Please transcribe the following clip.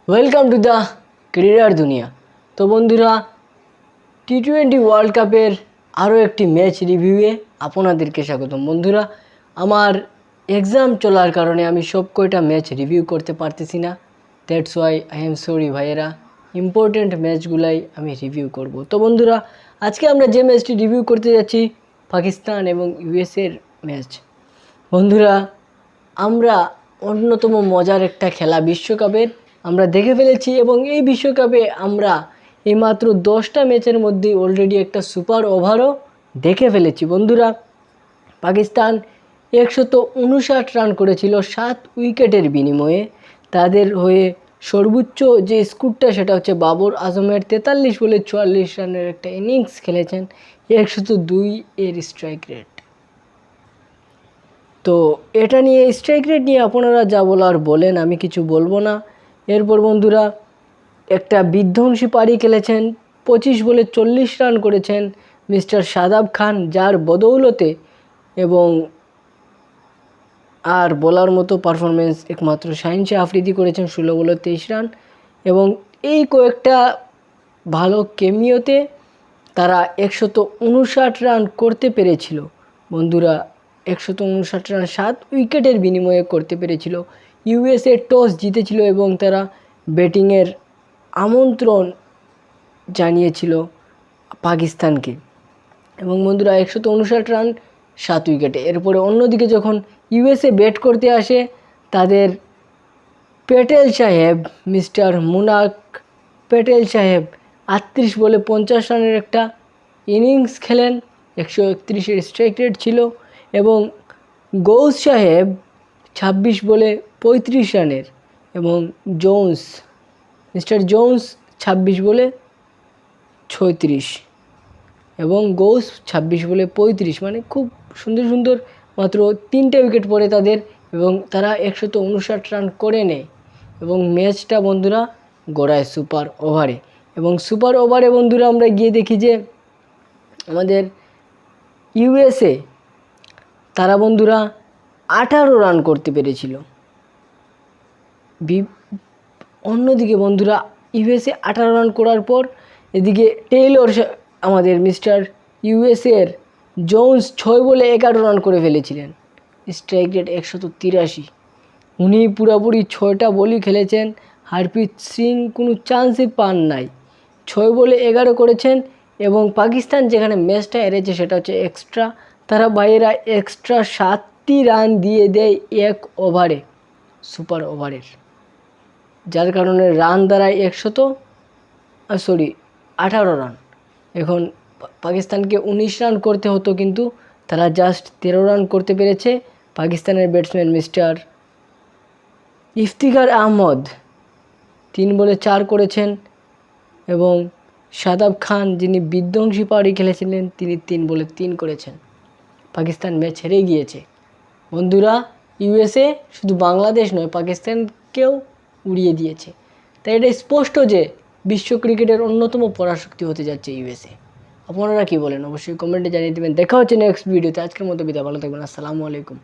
Welcome to the ক্রীড়ার দুনিয়া। তো বন্ধুরা, টি-20 ওয়ার্ল্ড কাপের আরও একটি ম্যাচ রিভিউয়ে আপনাদেরকে স্বাগতম। বন্ধুরা, আমার এক্সাম চলার কারণে আমি সব কয়টা ম্যাচ রিভিউ করতে পারতেছি না। That's why I am sorry ভাইয়েরা, ইম্পর্টেন্ট ম্যাচগুলাই আমি রিভিউ করব। তো বন্ধুরা, আজকে আমরা যে ম্যাচটি রিভিউ করতে যাচ্ছি পাকিস্তান এবং ইউএসএর ম্যাচ। বন্ধুরা, আমরা অন্যতম মজার একটা খেলা বিশ্বকাপের আমরা দেখে ফেলেছি এবং এই বিশ্বকাপে আমরা এইমাত্র 10টা ম্যাচের মধ্যে অলরেডি একটা সুপার ওভারও দেখে ফেলেছি। বন্ধুরা, পাকিস্তান 159 রান করেছিল 7 উইকেটের বিনিময়ে। তাদের হয়ে সর্বোচ্চ যে স্কোরটা সেটা হচ্ছে বাবর আজমের 43 বলে 44 রানের একটা ইনিংস খেলেছেন, 102 এর স্ট্রাইক রেট। তো এটা নিয়ে স্ট্রাইক রেট নিয়ে আপনারা যা বলার বলেন, আমি কিছু বলবো না। এরপর বন্ধুরা, একটা বিধ্বংসী পারি খেলেছেন, 25 বলে 40 রান করেছেন মিস্টার শাদাব খান, যার বদৌলতে এবং আর বলার মতো পারফরমেন্স একমাত্র শাহিন শাহ আফ্রিদি করেছেন 16 বলে 23 রান। এবং এই কয়েকটা ভালো কেমিওতে তারা 159 রান করতে পেরেছিল। বন্ধুরা, 159 রান 7 উইকেটের বিনিময়ে করতে পেরেছিল। ইউএসএ টস জিতেছিল এবং তারা ব্যাটিংয়ের আমন্ত্রণ জানিয়েছিল পাকিস্তানকে। এবং বন্ধুরা, 159 রান 7 উইকেটে। এরপরে অন্যদিকে যখন ইউএসএ ব্যাট করতে আসে, তাদের প্যাটেল সাহেব, মিস্টার মুনাক প্যাটেল সাহেব 38 বলে 50 রানের একটা ইনিংস খেলেন, 131-এর স্ট্রাইক রেট ছিল। এবং গৌস সাহেব 26 বলে 35 রানের, এবং মিস্টার জোন্স 26 বলে 36, এবং গৌস 26 বলে 35, মানে খুব সুন্দর সুন্দর মাত্র 3টে উইকেট পড়ে তাদের, এবং তারা 159 রান করে নেয় এবং ম্যাচটা বন্ধুরা গড়ায় সুপার ওভারে। এবং সুপার ওভারে বন্ধুরা আমরা গিয়ে দেখি যে আমাদের ইউএসএ তারা বন্ধুরা 18 রান করতে পেরেছিল। অন্যদিকে বন্ধুরা, ইউএসএ 18 রান করার পর এদিকে টেইলর আমাদের মিস্টার ইউএসএর জোন্স 6 বলে 11 রান করে ফেলেছিলেন, স্ট্রাইক রেট 183। উনি পুরোপুরি 6টা বলই খেলেছেন, হারপ্রীত সিং কোনো চান্সই পান নাই, 6 বলে 11 করেছেন। এবং পাকিস্তান যেখানে ম্যাচটা হেরেছে সেটা হচ্ছে এক্সট্রা, তারা বাইরেরা এক্সট্রা 7টি রান দিয়ে দেয় এক ওভারে, সুপার ওভারের, যার কারণে রান দাঁড়ায় 18 রান। এখন পাকিস্তানকে 19 রান করতে হতো, কিন্তু তারা জাস্ট 13 রান করতে পেরেছে। পাকিস্তানের ব্যাটসম্যান মিস্টার ইফতিখার আহমদ 3 বলে 4 করেছেন, এবং শাদাব খান যিনি বিধ্বংসী পারি খেলেছিলেন তিনি 3 বলে 3 করেছেন। পাকিস্তান ম্যাচ হেরে গিয়েছে। বন্ধুরা, ইউএসএ শুধু বাংলাদেশ নয়, পাকিস্তানকেও উড়িয়ে দিয়েছে। তাই এটা স্পষ্ট যে বিশ্ব ক্রিকেটের অন্যতম পরাশক্তি হতে যাচ্ছে ইউএসএ। আপনারা কি বলেন অবশ্যই কমেন্টে জানিয়ে দেবেন। দেখা হচ্ছে নেক্সট ভিডিওতে। আজকের মতো বিদায়, ভালো থাকবেন, আসসালামু আলাইকুম।